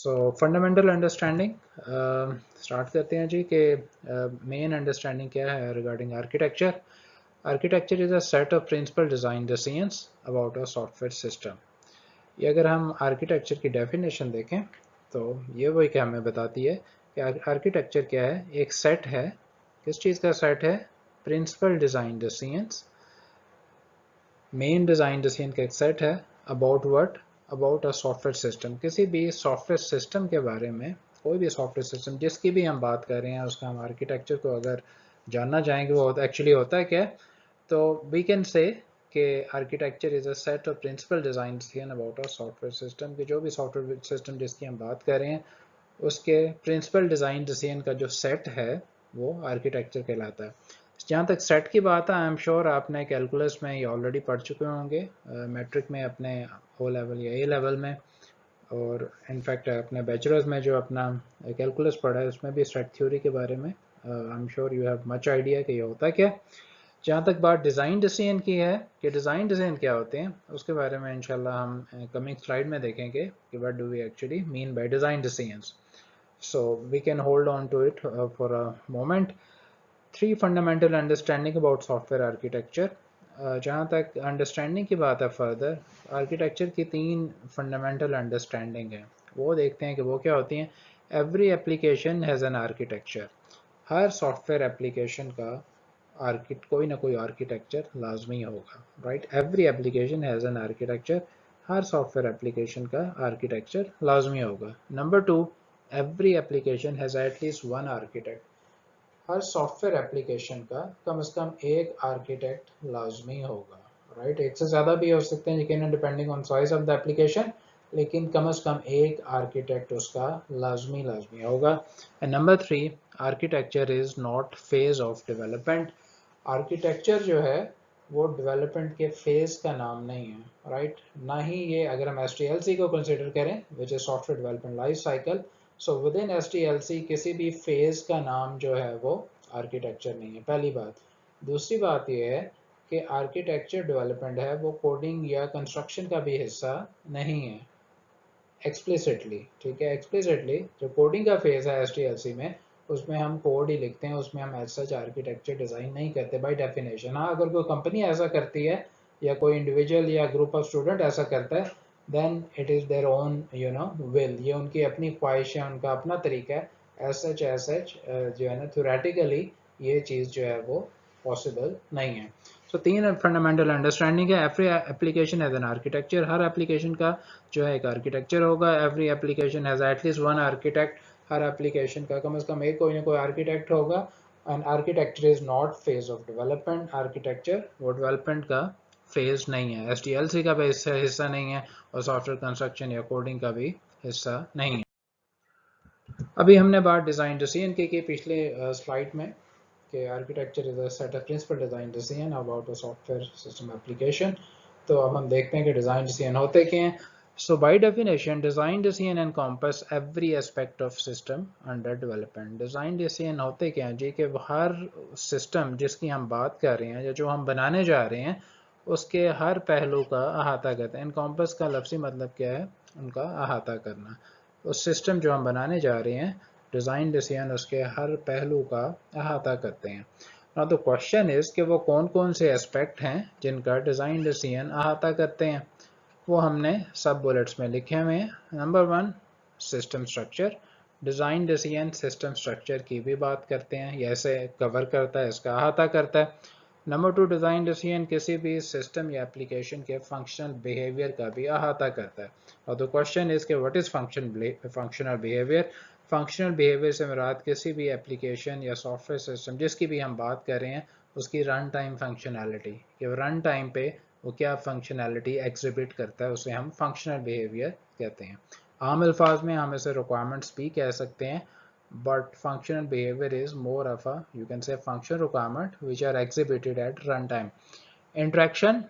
सो fundamental understanding start करते हैं जी कि मेन अंडरस्टैंडिंग क्या है regarding architecture. Architecture is a set of principle design decisions about a software system. ये अगर हम आर्किटेक्चर की डेफिनेशन देखें तो ये वही क्या हमें बताती है कि आर्किटेक्चर क्या है. एक सेट है. किस चीज़ का सेट है? Principle design decisions. Main design decision का एक सेट है about what? About a software system. किसी भी सॉफ्टवेयर सिस्टम के बारे में, कोई भी सॉफ्टवेयर सिस्टम जिसकी भी हम बात कर रहे हैं उसका हम आर्किटेक्चर को अगर जानना चाहेंगे वो एक्चुअली होता है क्या, तो वी कैन से कि architecture is a set of principle design decision about a software system. कि जो भी सॉफ्टवेयर सिस्टम जिसकी हम बात कर रहे हैं उसके प्रिंसिपल डिज़ाइन डिसीजन का जो सेट है वो आर्किटेक्चर कहलाता है. जहाँ तक सेट की बात है, आई एम श्योर आपने कैलकुलस में ये ऑलरेडी पढ़ चुके होंगे, मैट्रिक में अपने ओ लेवल या ए लेवल में, और इनफैक्ट अपने बैचलर्स में जो अपना कैलकुलस पढ़ा है उसमें भी सेट थ्योरी के बारे में आई am sure you have much idea कि ये होता क्या. जहाँ तक बात डिज़ाइन डिसीजन की है कि डिज़ाइन डिसीजन क्या होते हैं उसके बारे में इंशाल्लाह हम कमिंग स्लाइड में देखेंगे कि what do we actually mean by design decisions. So we can hold on to it for a moment. Three fundamental understanding about software architecture. जहाँ तक अंडरस्टैंडिंग की बात है फर्दर, आर्किटेक्चर की तीन फंडामेंटल अंडरस्टैंडिंग है. वो देखते हैं कि वो क्या होती हैं. Every application has an architecture. Her software application का कोई ना कोई आर्किटेक्चर लाजमी होगा. Right, every application has an architecture. Her software application का आर्किटेक्चर लाजमी होगा. Number two, every application has at least one architect. Her software application का कम से कम एक आर्किटेक्ट लाजमी होगा. राइट, एक से ज़्यादा भी हो सकते हैं लेकिन depending on size of the application, लेकिन कम से कम एक आर्किटेक्ट उसका लाजमी लाजमी होगा. And number three, architecture is not phase of development. Architecture जो है वो डेवलपमेंट के फेज का नाम नहीं है. राइट, ना ही ये अगर हम SDLC को कंसिडर करें which is software development life cycle, so with in SDLC किसी भी फेज का नाम जो है वो आर्किटेक्चर नहीं है. पहली बात. दूसरी बात यह है कि आर्किटेक्चर डेवलपमेंट है वो कोडिंग या कंस्ट्रक्शन का भी हिस्सा नहीं है एक्सप्लिसिटली. ठीक है, एक्सप्लिसिटली जो कोडिंग का फेज है SDLC में उसमें हम कोड ही लिखते हैं, उसमें हम एज सच आर्किटेक्चर डिज़ाइन नहीं करते बाय डेफिनेशन. हाँ, अगर कोई कंपनी ऐसा करती है या कोई इंडिविजुअल या ग्रुप ऑफ स्टूडेंट ऐसा करता है then it is their own will. ये उनकी अपनी ख्वाहिश है, उनका अपना तरीका है. एज सच जो है ना थ्योरेटिकली ये चीज़ जो है वो पॉसिबल नहीं है. तो तीन फंडामेंटल अंडरस्टैंडिंग है. Every application has an architecture. Her application का जो है एक आर्किटेक्चर होगा. Every application has at least one architect. Her application का कम से कम एक कोई ना कोई आर्किटेक्ट होगा. And architecture is not phase of development. Architecture वो डेवलपमेंट का फेज नहीं है, SDLC का भी हिस्सा नहीं है, और सॉफ्टवेयर कंस्ट्रक्शन या कोडिंग का भी हिस्सा नहीं है. अभी हमने बात डिज़ाइन डिसीजन की पिछले स्लाइड में कि architecture is a set of principle design decision about a software system application. तो अब हम देखते हैं कि डिज़ाइन डिसीजन होते क्या हैं. So by definition, design decision encompass every aspect of system under development. Design decision होते क्या हैं जी कि हर सिस्टम जिसकी हम बात कर रहे हैं या जो हम बनाने जा रहे हैं उसके हर पहलू का अहाता करते हैं. encompass का लफ्ज़ी मतलब क्या है? उनका अहाता करना. उस सिस्टम जो हम बनाने जा रहे हैं डिज़ाइन डिसीजन उसके हर पहलू का अहाता करते हैं. Now the question is कि वो कौन कौन से एस्पेक्ट हैं जिनका डिज़ाइन डिसीजन अहाता करते हैं. वो हमने सब बुलेट्स में लिखे हुए हैं. Number one, system structure. Design decision system structure की भी बात करते हैं, यह इसे कवर करता है, इसका अहाता करता है. नंबर टू, डिज़ाइन डिसीजन किसी भी सिस्टम या एप्लीकेशन के फंक्शनल बिहेवियर का भी अहाता करता है. और द क्वेश्चन इज कि what is functional behaviour. Functional behaviour से मुराद किसी भी एप्लीकेशन या सॉफ्टवेयर सिस्टम जिसकी भी हम बात कर रहे हैं उसकी रन टाइम फंक्शनैलिटी, कि रन टाइम पे वो क्या फंक्शनैलिटी एग्जिबिट करता है, उसे हम फंक्शनल बिहेवियर कहते हैं. आम अल्फाज में हम इसे रिक्वायरमेंट्स भी कह सकते हैं, but functional behavior is more of a, you can say, function requirement which are exhibited at runtime. Interaction.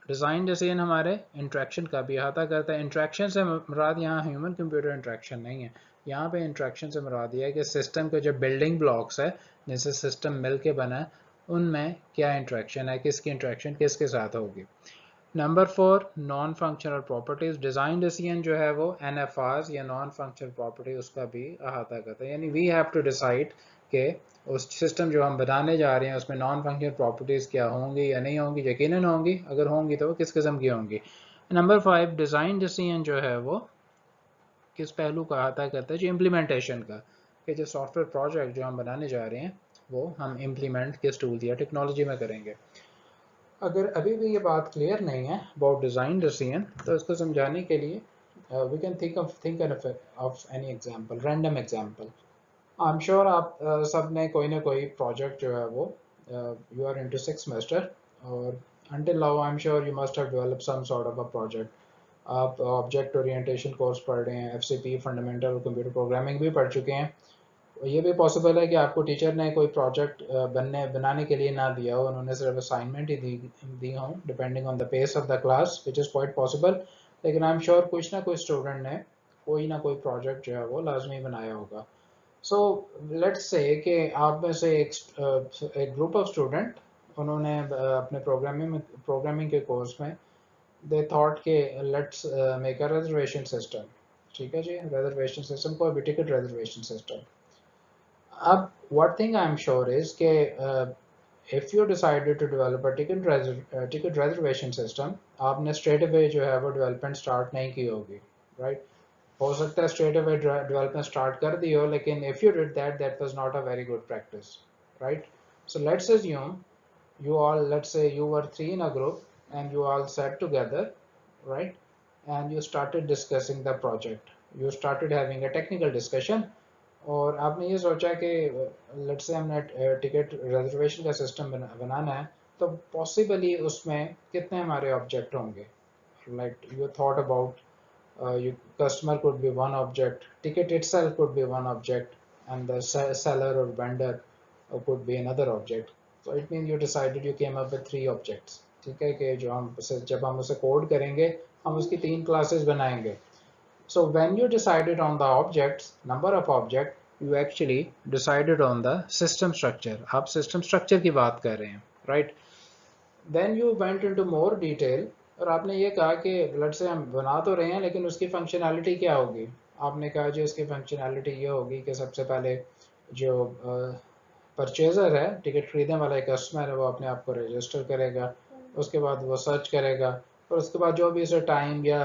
Design decision हमारे इंट्रैक्शन का भी अहाता करता है. इंट्रैक्शन से मुराद यहाँ ह्यूमन कंप्यूटर इंट्रैक्शन नहीं है. यहाँ पे इंट्रैक्शन से मुराद यह है कि सिस्टम के जो बिल्डिंग ब्लॉक्स है जिनसे सिस्टम मिल के बना है उनमें क्या इंट्रैक्शन है, किसकी इंट्रैक्शन किसके साथ होगी. Number 4 non functional properties. Design decision जो है वो NFRs या नॉन फंक्शनल प्रॉपर्टी उसका भी अहाता करता है, यानी वी हैव टू डिसाइड कि उस सिस्टम जो हम बनाने जा रहे हैं उसमें नॉन फंक्शनल प्रॉपर्टीज़ क्या होंगी या नहीं होंगी। यकीनन होंगी, अगर होंगी तो वो किस किस्म की होंगी। नंबर 5 डिज़ाइन डिसीजन जो है वो किस पहलू का अहाता करता है, जो इम्प्लीमेंटेशन का, कि जो सॉफ्टवेयर प्रोजेक्ट जो हम बनाने जा रहे हैं वो हम इम्प्लीमेंट किस टूल या टेक्नोलॉजी में करेंगे। अगर अभी भी ये बात क्लियर नहीं है अबाउट डिज़ाइन डिसीजन तो इसको समझाने के लिए we can think of any example, random example. I am sure आप सब ने कोई ना कोई प्रोजेक्ट जो है वो यू आर इनटू 6 सेमेस्टर और until now I am sure you must have developed some sort of a project. आप ऑब्जेक्ट ओरिएंटेशन कोर्स पढ़ रहे हैं, FCP फंडामेंटल कंप्यूटर प्रोग्रामिंग भी पढ़ चुके हैं। ये भी पॉसिबल है कि आपको टीचर ने कोई प्रोजेक्ट बनाने के लिए ना दिया हो, उन्होंने सिर्फ असाइनमेंट ही दी हो, depending on the pace of the class, which is quite possible. लेकिन आई एम श्योर कुछ ना कोई स्टूडेंट ने कोई ना कोई प्रोजेक्ट जो है वो लाजमी बनाया होगा। सो लेट्स से कि आप में से एक ग्रुप ऑफ स्टूडेंट उन्होंने अपने प्रोग्रामिंग के कोर्स में दे थॉट के let's make a reservation system. ठीक है जी, रिजर्वेशन सिस्टम को भी टिकट रिजर्वेशन सिस्टम। अब what thing I'm sure is कि if you decided to develop a ticket reservation system, आपने straight away जो है वो development start नहीं की होगी, right? हो सकता है straight away development start कर दी हो, लेकिन if you did that, that was not a very good practice, right? So let's assume you all, let's say you were 3 in a group and you all sat together, right? And you started discussing the project. You started having a technical discussion और आपने ये सोचा कि let's say हमने ticket reservation का system बनाना है, तो possibly उसमें कितने हमारे ऑब्जेक्ट होंगे। Like you thought about you customer could be one object, ticket itself could be one object, and the seller or vendor could be another object. So it means you decided, you came up with 3 objects. ठीक है कि जो हम जब हम उसे code करेंगे हम उसकी 3 क्लासेस बनाएंगे। So when you decided on the objects, number of object, you actually decided on the system structure. आप system structure की बात कर रहे हैं, right? Then you went into more detail और आपने ये कहा कि let's say हम बना तो रहे हैं लेकिन उसकी functionality क्या होगी। आपने कहा जी उसकी functionality ये होगी कि सबसे पहले जो परचेजर है, टिकट खरीदने वाला एक कस्टमर है, वो अपने आप को रजिस्टर करेगा, उसके बाद वो सर्च करेगा और उसके बाद जो भी उसे टाइम या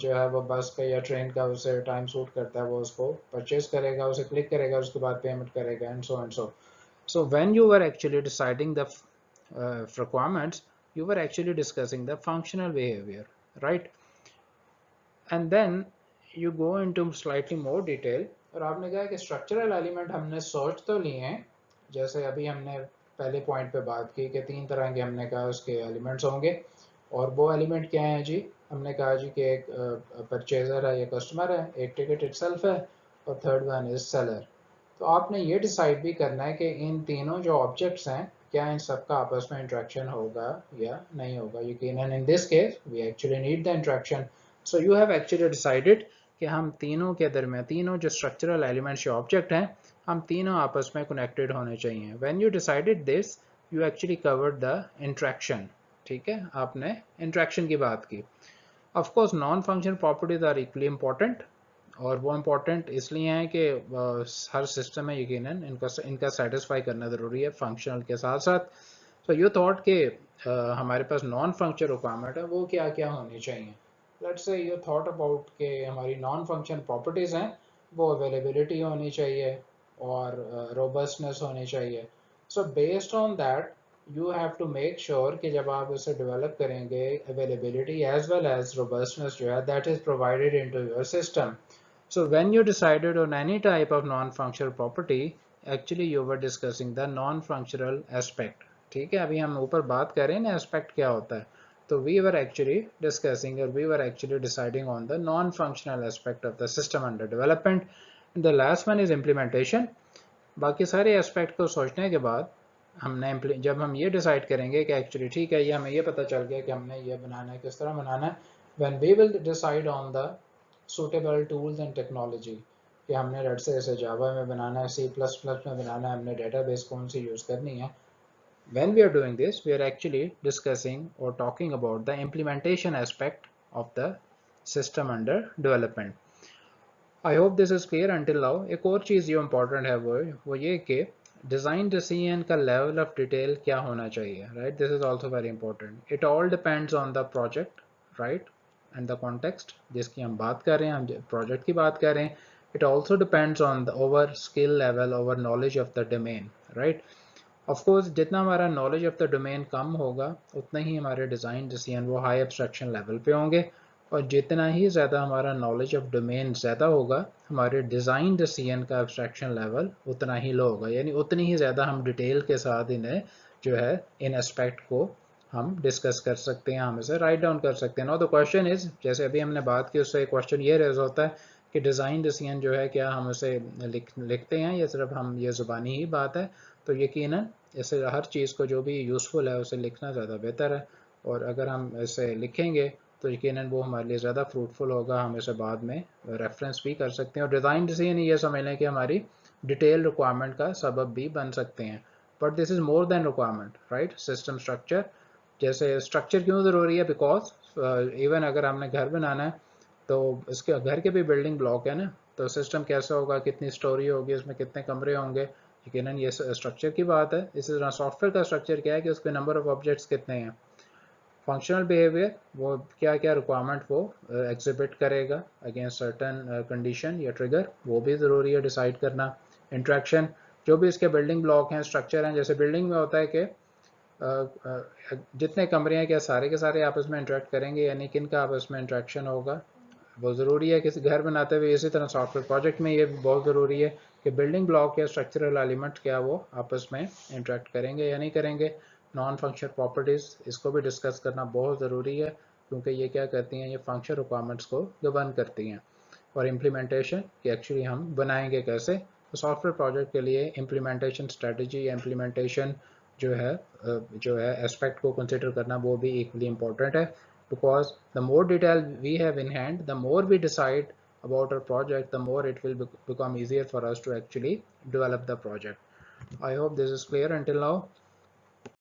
जो है वो बस का या ट्रेन का उसे टाइम सूट करता है वो उसको परचेज करेगा, उसे क्लिक करेगा, उसके बाद पेमेंट करेगा and so and so. So when you were actually deciding the requirements, you were actually discussing the functional behavior, right? And then you go into slightly more detail और आपने कहा कि स्ट्रक्चरल एलिमेंट हमने सोच तो लिए हैं, जैसे अभी हमने पहले पॉइंट पे बात की कि 3 तरह के हमने कहा उसके एलिमेंट्स होंगे और वो एलिमेंट क्या हैं जी। हमने कहा जी कि एक परचेजर है या कस्टमर है, एक टिकट इटसेल्फ है और थर्ड वन इज सेलर। तो आपने ये डिसाइड भी करना है कि इन तीनों जो ऑब्जेक्ट्स हैं क्या इन सबका आपस में इंट्रैक्शन होगा या नहीं होगा। यकीनन in this case we actually need the interaction. So you have actually decided कि हम तीनों के दरमियान, तीनों जो स्ट्रक्चरल एलिमेंट्स या ऑब्जेक्ट हैं, हम तीनों आपस में कनेक्टेड होने चाहिए। When you decided this you actually covered the interaction. ठीक है, आपने इंट्रैक्शन की बात की। Of course non functional properties are equally important और वो इम्पोर्टेंट इसलिए हैं कि हर सिस्टम में यकीनन इनका सेटिस्फाई करना ज़रूरी है फंक्शनल के साथ साथ। तो यू थॉट कि हमारे पास नॉन फंक्शनल रिक्वायरमेंट है वो क्या क्या होनी चाहिए। Let's say you thought about कि हमारी नॉन फंक्शनल प्रॉपर्टीज़ हैं वो अवेलेबिलिटी होनी चाहिए और रोबस्टनेस होनी चाहिए। So based on that you have to make sure कि जब आप इसे डेवलप करेंगे availability as well as robustness जो है that is provided into your system. So when you decided on any type of non-functional property, actually you were discussing the non-functional aspect. ठीक है, अभी हम ऊपर बात कर रहे हैं ना aspect क्या होता है, तो we were actually discussing or we were actually deciding on the non-functional aspect of the system under development. And the last one is implementation. बाकी सारे aspect को सोचने के बाद हमने जब हम ये डिसाइड करेंगे कि एक्चुअली ठीक है ये हमें ये पता चल गया कि हमने ये बनाना है, किस तरह बनाना है, when we will decide on the suitable tools and technology कि हमने लेट्स से इसे जावा में बनाना है, C++ में बनाना है, हमने डेटाबेस कौन सी यूज़ करनी है, when we are doing this, we are actually discussing or talking about the implementation aspect of the system under development. I hope this is clear until now. एक और चीज़ जो important है वो ये कि design decision का level of detail क्या होना चाहिए, right? This is also very important. It all depends on the project, right? And the context जिसकी हम बात कर रहे हैं, हम project की बात कर रहे हैं. It also depends on the over skill level, over knowledge of the domain, right? Of course, जितना हमारा knowledge of the domain कम होगा उतना ही हमारे design decision वो high abstraction level पे होंगे, और जितना ही ज़्यादा हमारा नॉलेज ऑफ डोमेन ज़्यादा होगा हमारे डिज़ाइन डिसीजन का एब्स्ट्रैक्शन लेवल उतना ही लो होगा, यानी उतनी ही ज़्यादा हम डिटेल के साथ इन्हें जो है इन एस्पेक्ट को हम डिस्कस कर सकते हैं, हम इसे राइट डाउन कर सकते हैं. नो द क्वेश्चन इज, जैसे अभी हमने बात की उससे क्वेश्चन ये रेज होता है कि डिज़ाइन डिसीजन जो है क्या हम उसे लिखते हैं या सिर्फ हम ये ज़ुबानी ही बात है. तो यकीनन इसे हर चीज़ को जो भी यूज़फुल है उसे लिखना ज़्यादा बेहतर है, और अगर हम इसे लिखेंगे तो यकीनन वो हमारे लिए ज़्यादा फ्रूटफुल होगा, हम इसे बाद में रेफरेंस भी कर सकते हैं. और डिज़ाइन डिसीजन ये समझ लें कि हमारी डिटेल रिक्वायरमेंट का सबब भी बन सकते हैं. But this is more than requirement, right? System structure, जैसे स्ट्रक्चर क्यों ज़रूरी है? बिकॉज इवन अगर हमने घर बनाना है तो इसके घर के भी बिल्डिंग ब्लॉक है ना, तो सिस्टम कैसा होगा, कितनी स्टोरी होगी, उसमें कितने कमरे होंगे, यकीनन ये स्ट्रक्चर की बात है. इसी तरह सॉफ्टवेयर का स्ट्रक्चर क्या है कि उसके नंबर ऑफ ऑब्जेक्ट्स कितने हैं, फंक्शनल बिहेवियर वो क्या क्या रिक्वायरमेंट वो एग्जिबिट करेगा अगेंस्ट सर्टन कंडीशन या ट्रिगर, वो भी ज़रूरी है डिसाइड करना. इंट्रैक्शन, जो भी इसके बिल्डिंग ब्लॉक हैं, स्ट्रक्चर हैं, जैसे बिल्डिंग में होता है कि जितने कमरे हैं क्या सारे के सारे आपस में इंटरेक्ट करेंगे, यानी किन का आपस में इंट्रैक्शन होगा, वो ज़रूरी है किसी घर बनाते हुए. इसी तरह सॉफ्टवेयर प्रोजेक्ट में ये बहुत ज़रूरी है कि बिल्डिंग ब्लॉक या स्ट्रक्चरल एलिमेंट क्या वो आपस में इंटरेक्ट करेंगे या नहीं करेंगे. नॉन फंक्शनल प्रॉपर्टीज़, इसको भी डिस्कस करना बहुत ज़रूरी है क्योंकि ये क्या करती हैं, ये फंक्शन रिक्वायरमेंट्स को गवर्न करती हैं. और इम्प्लीमेंटेशन कि एक्चुअली हम बनाएंगे कैसे, तो सॉफ्टवेयर प्रोजेक्ट के लिए इम्प्लीमेंटेशन स्ट्रेटजी या इम्प्लीमेंटेशन जो है एस्पेक्ट को कंसिडर करना वो भी इक्वली इम्पोर्टेंट है. Because the more detail we have in hand, the more we decide about our project, the more it will become easier for us to actually develop the project. I hope this is clear until now.